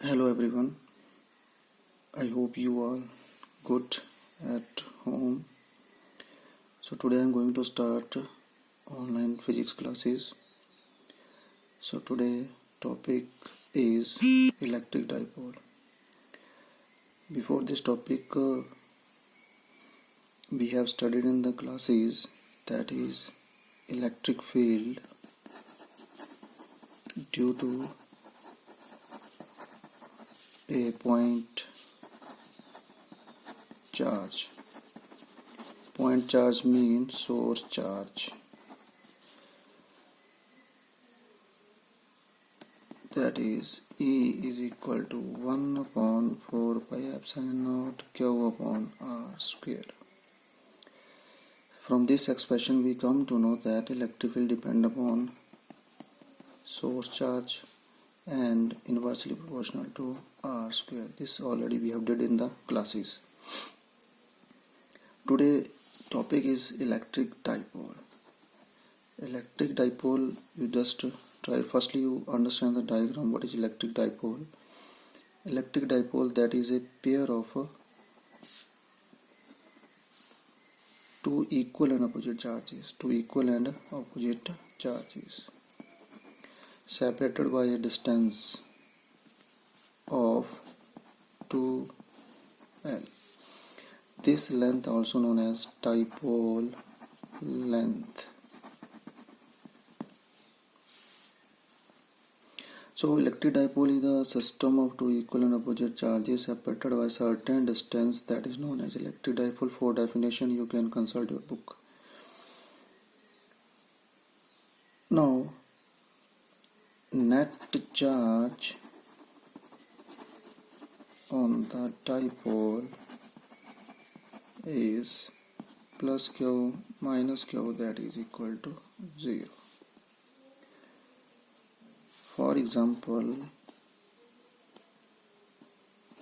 Hello everyone, I hope you all good at home. So today I am going to start online physics classes. So today topic is electric dipole. Before this topic we have studied in the classes, that is electric field due to a point charge. Point charge means source charge, that is E is equal to 1 upon 4 pi epsilon naught Q upon R square. From this expression we come to know that electric field depend upon source charge and inversely proportional to R square. This already we have did in the classes. Today topic is electric dipole. Electric dipole, you just try firstly you understand the diagram. What is electric dipole? Electric dipole, that is a pair of two equal and opposite charges separated by a distance of 2L. This length also known as dipole length. So electric dipole is the system of two equal and opposite charges separated by certain distance, that is known as electric dipole. For definition you can consult your book. Now net charge on the dipole is plus Q minus Q, that is equal to 0. For example,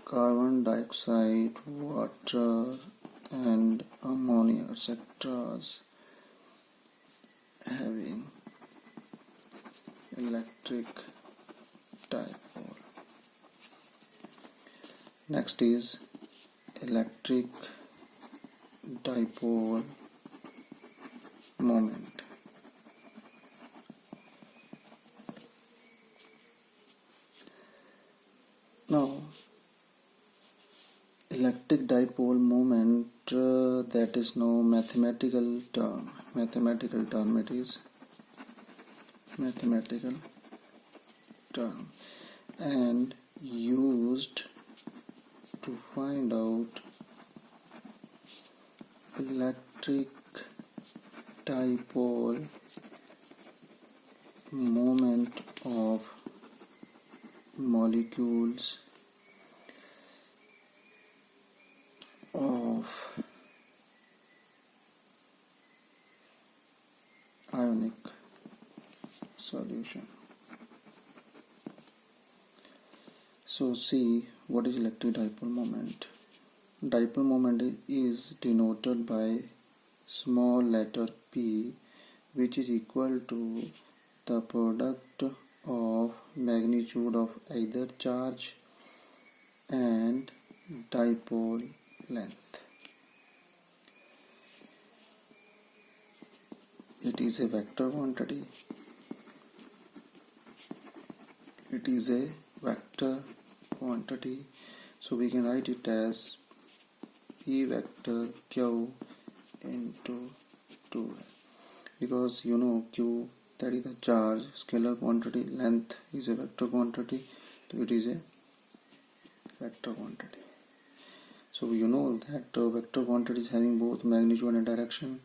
carbon dioxide, water and ammonia etc. having electric dipole. Next is electric dipole moment. Now electric dipole moment, that is no mathematical term. It is mathematical term and used to find out electric dipole moment of molecules of ionic solution. So see, what is electric dipole moment? Dipole moment is denoted by small letter p, which is equal to the product of magnitude of either charge and dipole length. It is a vector quantity. So we can write it as P vector Q into 2L, because you know Q, that is the charge, scalar quantity, length is a vector quantity, so it is a vector quantity. So you know that vector quantity is having both magnitude and direction.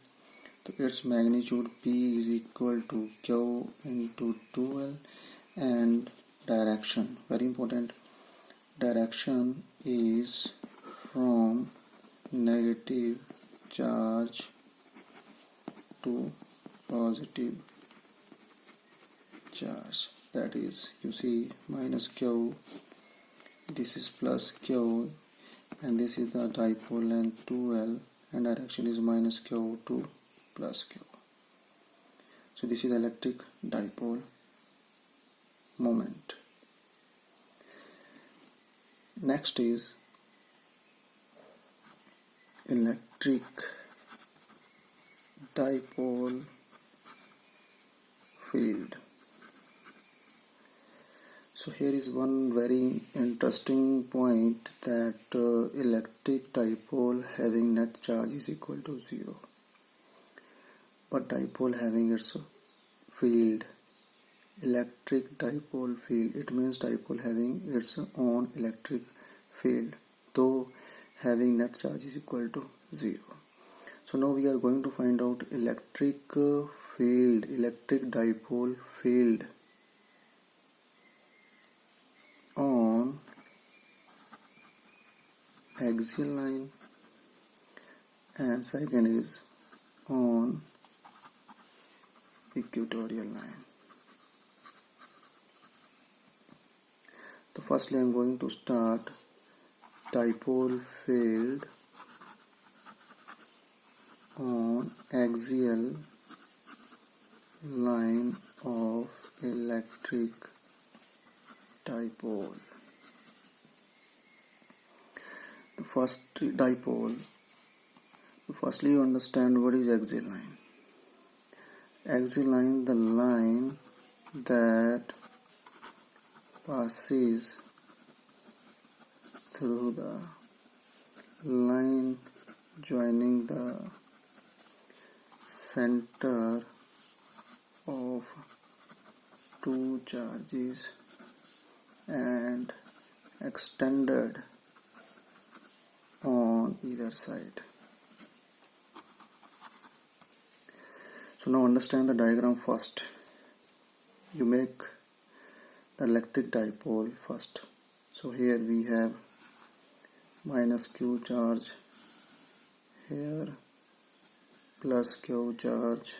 So its magnitude P is equal to Q into 2L, and direction, very important, direction is from negative charge to positive charge. That is, you see, minus Q, this is plus Q, and this is the dipole length 2L, and direction is minus Q to plus Q. So this is the electric dipole moment. Next is electric dipole field. So here is one very interesting point, that electric dipole having net charge is equal to 0, but dipole having its field, electric dipole field, it means dipole having its own electric field, though having net charge is equal to 0. So now we are going to find out electric field, electric dipole field on axial line, and second is on equatorial line. So firstly I am going to start dipole field on axial line of electric dipole. The first dipole, firstly you understand what is axial line. Axial line, the line that passes through the line joining the center of two charges and extended on either side. So now understand the diagram first. You make the electric dipole first. So here we have minus q charge, here plus q charge.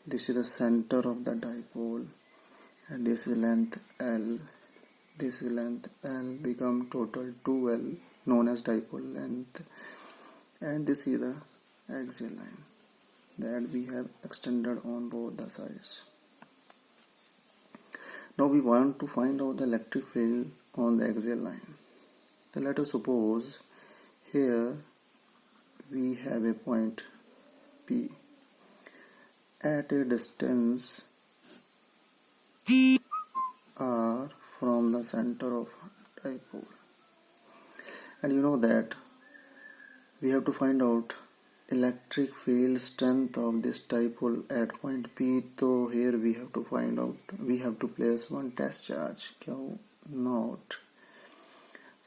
This is the center of the dipole, and this is length L. This is length L become total 2L, known as dipole length, and this is the axial line that we have extended on both the sides. Now we want to find out the electric field on the axial line. So let us suppose here we have a point P at a distance r from the center of dipole, and you know that we have to find out electric field strength of this dipole at point P. So here we have to find out, we have to place one test charge Q naught.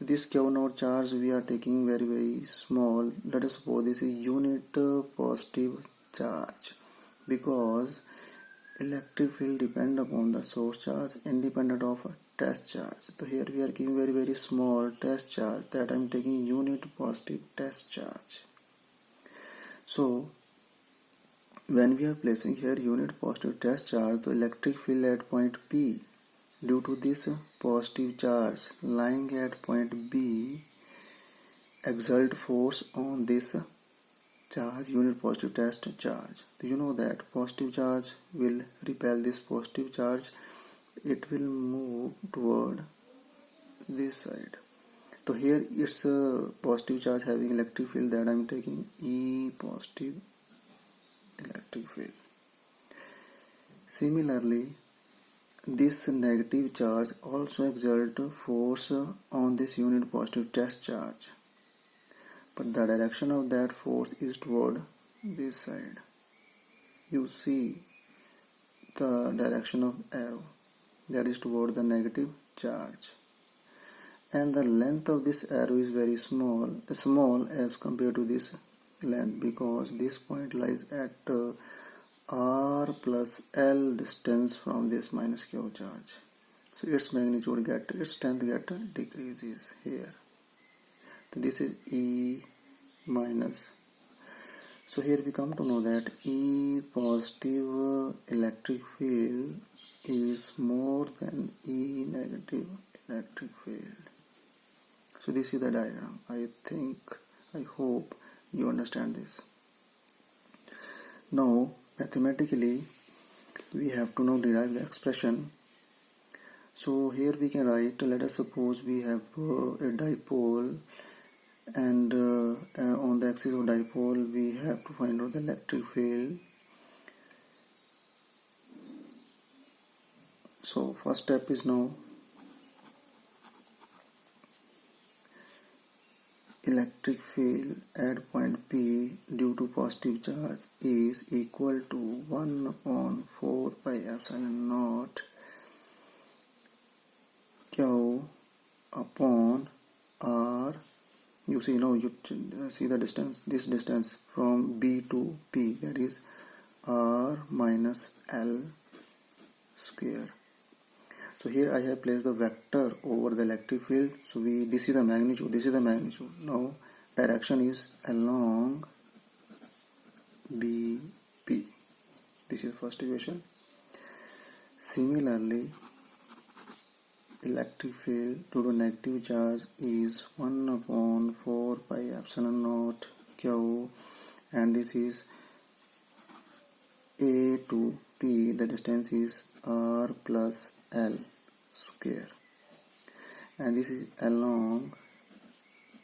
This Q naught charge we are taking very small. Let us suppose this is unit positive charge, because electric field depend upon the source charge independent of test charge. So here we are giving very small test charge, that I am taking unit positive test charge. So when we are placing here unit positive test charge, the electric field at point P, due to this positive charge lying at point B, exert force on this charge, unit positive test charge. So you know that positive charge will repel this positive charge, it will move toward this side. So here it's a positive charge having electric field, that I am taking E positive electric field. Similarly, this negative charge also exert force on this unit positive test charge, but the direction of that force is toward this side. You see the direction of arrow, that is toward the negative charge, and the length of this arrow is very small as compared to this length, because this point lies at r plus L distance from this minus q charge. So its magnitude its strength decreases here. So this is E minus. So here we come to know that E positive electric field is more than E negative electric field. So this is the diagram. I hope you understand this. Now mathematically we have to now derive the expression So here we can write, let us suppose we have a dipole, and on the axis of dipole we have to find out the electric field. So first step is now electric field at point P due to positive charge is equal to 1 upon 4 pi epsilon naught Q upon R. You see now, you see the distance, this distance from B to P, that is R minus L square. So here I have placed the vector over the electric field. So this is the magnitude, this is the magnitude. Now direction is along BP. This is first equation. Similarly, electric field due to negative charge is 1 upon 4 pi epsilon naught Q, and this is A to P, the distance is R plus L square, and this is along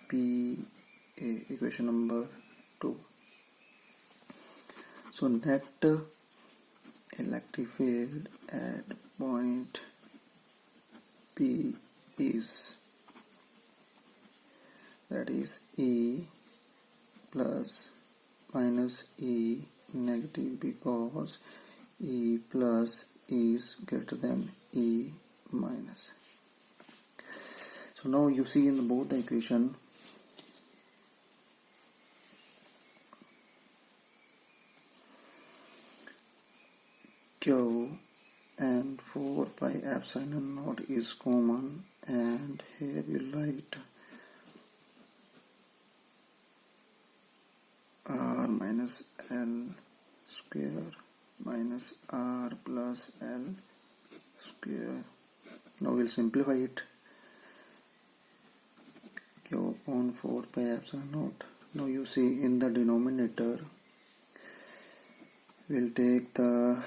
PA, equation number 2. So net electric field at point P is, that is E plus minus E negative, because E plus is greater than E minus. So now you see in both the equation Q and 4 pi epsilon naught is common, and here we write R minus L square minus R plus L square. Now we'll simplify it. Q upon 4 pi epsilon naught. Now you see in the denominator we'll take the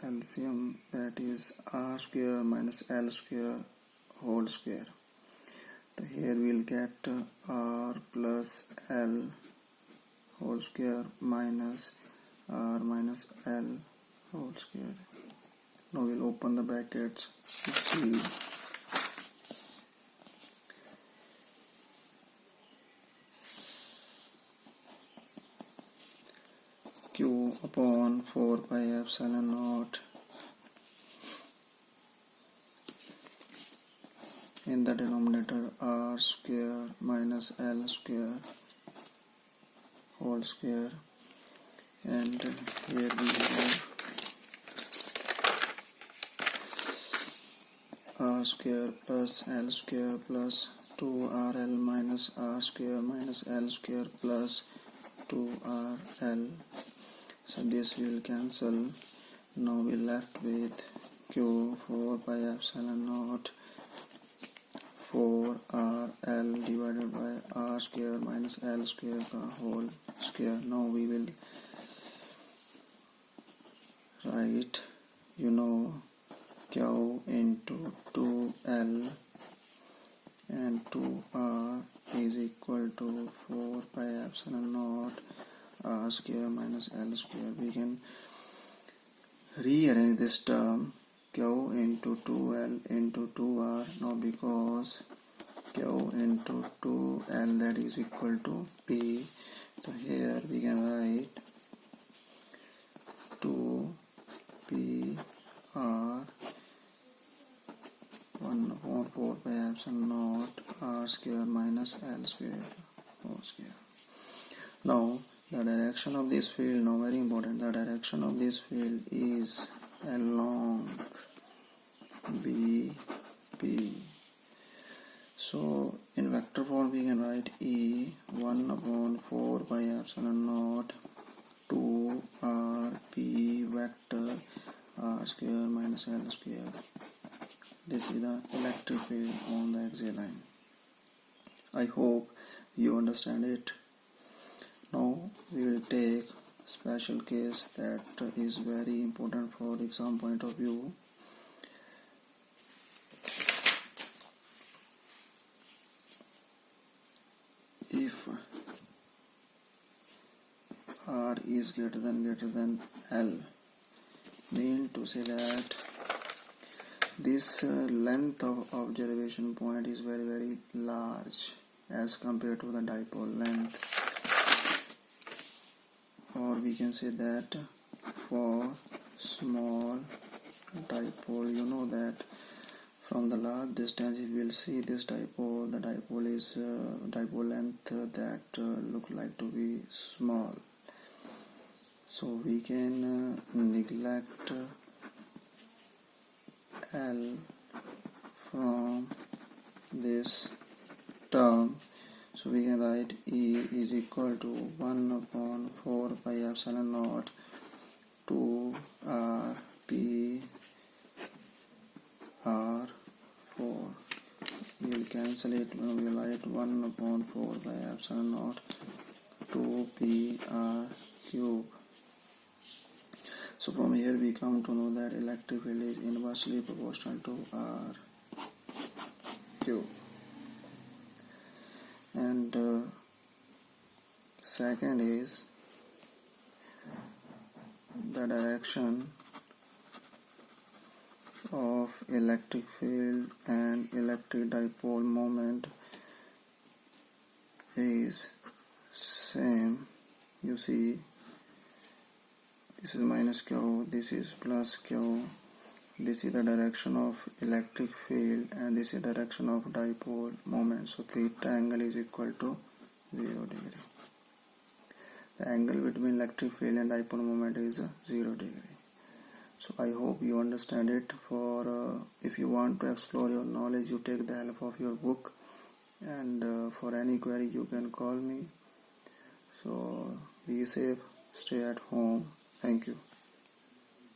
LCM, that is R square minus L square whole square. So here we'll get R plus L whole square minus R minus L whole square. Now we'll open the brackets to see Q upon 4 pi epsilon naught in the denominator R square minus L square whole square, and here we have R square plus L square plus 2RL minus R square minus L square plus 2RL. So this will cancel. Now we left with Q 4 pi epsilon naught 4RL divided by R square minus L square whole square. Now we will write, Q into 2L and 2R is equal to 4 pi epsilon naught R square minus L square. We can rearrange this term, Q into 2L into 2R. Now because Q into 2L, that is equal to P, so here we can write 2PR 1 upon 4 pi epsilon naught R square minus L square whole square. Now the direction of this field, now very important, the direction of this field is along BP. So in vector form we can write E 1 upon 4 pi epsilon naught 2RP vector R square minus L square. This is the electric field on the axial line. I hope you understand it. Now we will take special case that is very important for exam point of view. is greater than L, mean to say that this length of observation point is very large as compared to the dipole length. Or we can say that for small dipole, you know that from the large distance you will see this dipole, the dipole is dipole length that look like to be small. So we can neglect L from this term. So we can write E is equal to 1 upon 4 pi epsilon naught 2 R P R 4. We will cancel it when we write 1 upon 4 pi epsilon naught 2 P R cube. So from here we come to know that electric field is inversely proportional to R cube. And second is the direction of electric field and electric dipole moment is same. You see, this is minus Q, this is plus Q. This is the direction of electric field and this is the direction of dipole moment. So theta angle is equal to 0 degree. The angle between electric field and dipole moment is 0 degree. So I hope you understand it. For if you want to explore your knowledge, you take the help of your book, and for any query you can call me. So be safe, stay at home. Thank you.